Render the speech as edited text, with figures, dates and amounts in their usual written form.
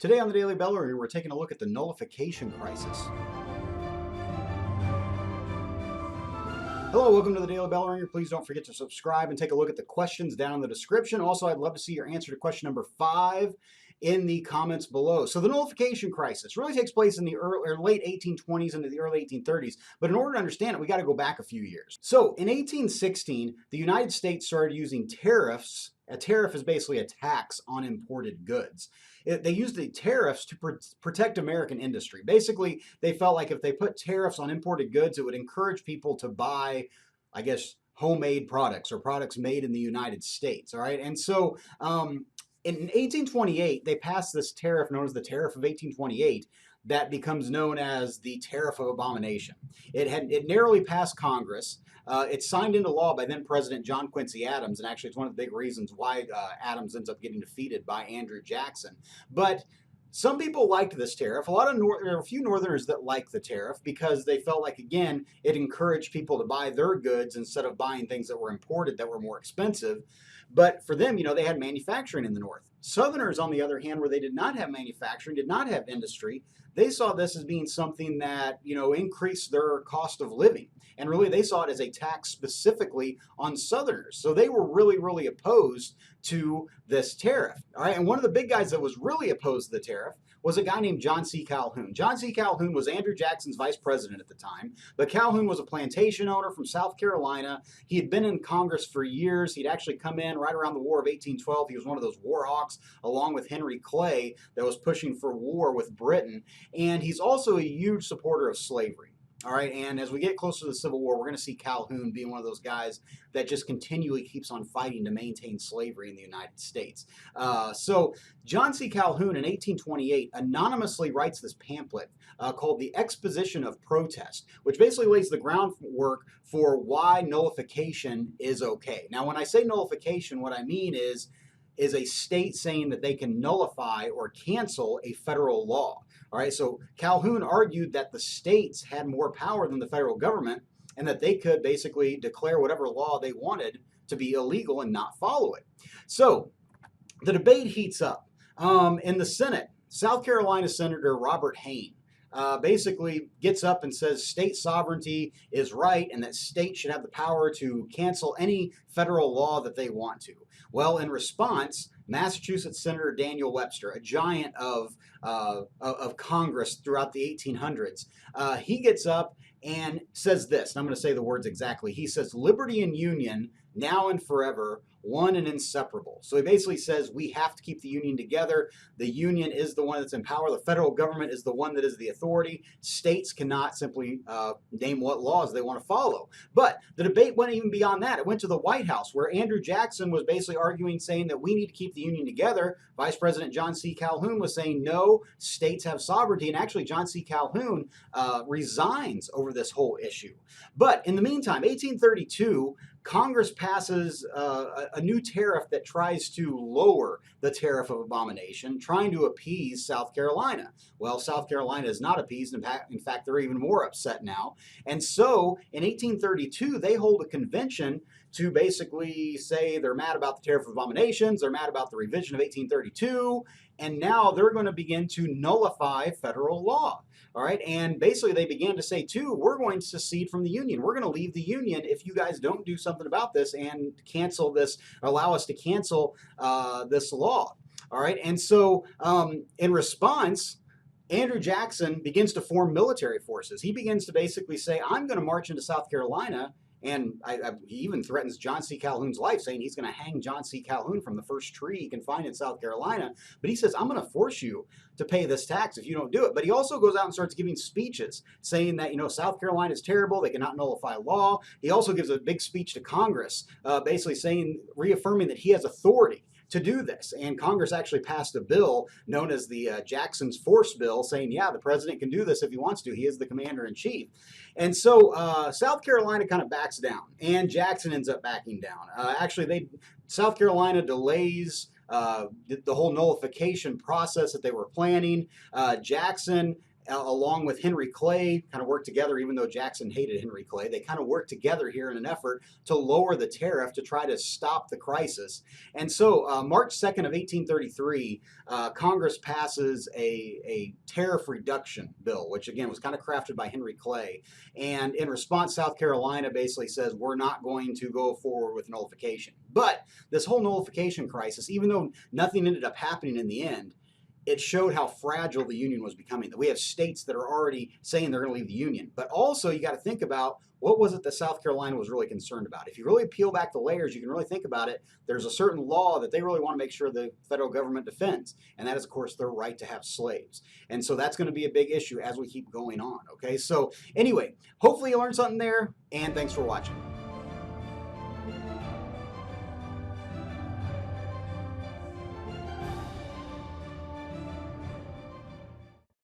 Today on the Daily Bellringer, we're taking a look at the nullification crisis. Hello, welcome to the Daily Bellringer. Please don't forget to subscribe and take a look at the questions down in the description. Also, I'd love to see your answer to question number 5 in the comments below. So the nullification crisis really takes place in the late 1820s into the early 1830s. But in order to understand it, we got to go back a few years. So in 1816, the United States started using tariffs. A tariff is basically a tax on imported goods. They used the tariffs to protect American industry. Basically, they felt like if they put tariffs on imported goods, it would encourage people to buy, I guess, homemade products or products made in the United States. All right. And so in 1828, they passed this tariff known as the Tariff of 1828 that becomes known as the Tariff of Abomination. It narrowly passed Congress. It's signed into law by then President John Quincy Adams, and actually it's one of the big reasons why Adams ends up getting defeated by Andrew Jackson. But some people liked this tariff. There are a few Northerners that liked the tariff because they felt like, again, it encouraged people to buy their goods instead of buying things that were imported that were more expensive. But for them, they had manufacturing in the North. Southerners, on the other hand, where they did not have manufacturing, did not have industry, they saw this as being something that, increased their cost of living. And really, they saw it as a tax specifically on Southerners. So they were really, really opposed to this tariff. All right. And one of the big guys that was really opposed to the tariff was a guy named John C. Calhoun. John C. Calhoun was Andrew Jackson's vice president at the time, but Calhoun was a plantation owner from South Carolina. He had been in Congress for years. He'd actually come in right around the War of 1812. He was one of those war hawks, along with Henry Clay, that was pushing for war with Britain. And he's also a huge supporter of slavery. All right, and as we get closer to the Civil War, we're going to see Calhoun being one of those guys that just continually keeps on fighting to maintain slavery in the United States. So John C. Calhoun in 1828 anonymously writes this pamphlet called the Exposition of Protest, which basically lays the groundwork for why nullification is okay. Now, when I say nullification, what I mean is a state saying that they can nullify or cancel a federal law. All right, so Calhoun argued that the states had more power than the federal government and that they could basically declare whatever law they wanted to be illegal and not follow it. So the debate heats up. In the Senate, South Carolina Senator Robert Hayne basically gets up and says state sovereignty is right and that states should have the power to cancel any federal law that they want to. Well, in response, Massachusetts Senator Daniel Webster, a giant of Congress throughout the 1800s, he gets up and says this, and I'm going to say the words exactly. He says, "Liberty and union, now and forever, one and inseparable." So he basically says we have to keep the union together. The union is the one that's in power. The federal government is the one that is the authority. States cannot simply name what laws they want to follow. But the debate went even beyond that. It went to the White House, where Andrew Jackson was basically arguing, saying that we need to keep the union together. Vice President John C. Calhoun was saying, no, states have sovereignty. And actually, John C. Calhoun resigns over this whole issue. But in the meantime, 1832, Congress passes a new tariff that tries to lower the Tariff of Abomination, trying to appease South Carolina. Well, South Carolina is not appeased. In fact, they're even more upset now. And so in 1832, they hold a convention to basically say they're mad about the Tariff of Abominations, they're mad about the revision of 1832, and now they're going to begin to nullify federal law. All right, and basically they began to say, too, we're going to secede from the Union. We're going to leave the Union if you guys don't do something about this and cancel this, allow us to cancel this law. All right, and so in response, Andrew Jackson begins to form military forces. He begins to basically say, I'm going to march into South Carolina. And he even threatens John C. Calhoun's life, saying he's going to hang John C. Calhoun from the first tree he can find in South Carolina. But he says, I'm going to force you to pay this tax if you don't do it. But he also goes out and starts giving speeches saying that, South Carolina is terrible. They cannot nullify law. He also gives a big speech to Congress, basically reaffirming that he has authority to do this. And Congress actually passed a bill known as the Jackson's Force Bill, saying, yeah, the president can do this if he wants to. He is the commander-in-chief. And so South Carolina kind of backs down, and Jackson ends up backing down. South Carolina delays the whole nullification process that they were planning. Jackson along with Henry Clay, kind of worked together, even though Jackson hated Henry Clay. They kind of worked together here in an effort to lower the tariff to try to stop the crisis. And so, March 2nd of 1833, Congress passes a tariff reduction bill, which again was kind of crafted by Henry Clay. And in response, South Carolina basically says, we're not going to go forward with nullification. But this whole nullification crisis, even though nothing ended up happening in the end, it showed how fragile the Union was becoming. That we have states that are already saying they're going to leave the Union. But also, you got to think about what was it that South Carolina was really concerned about. If you really peel back the layers, you can really think about it. There's a certain law that they really want to make sure the federal government defends, and that is, of course, their right to have slaves. And so that's going to be a big issue as we keep going on. Okay, so anyway, hopefully you learned something there, and thanks for watching.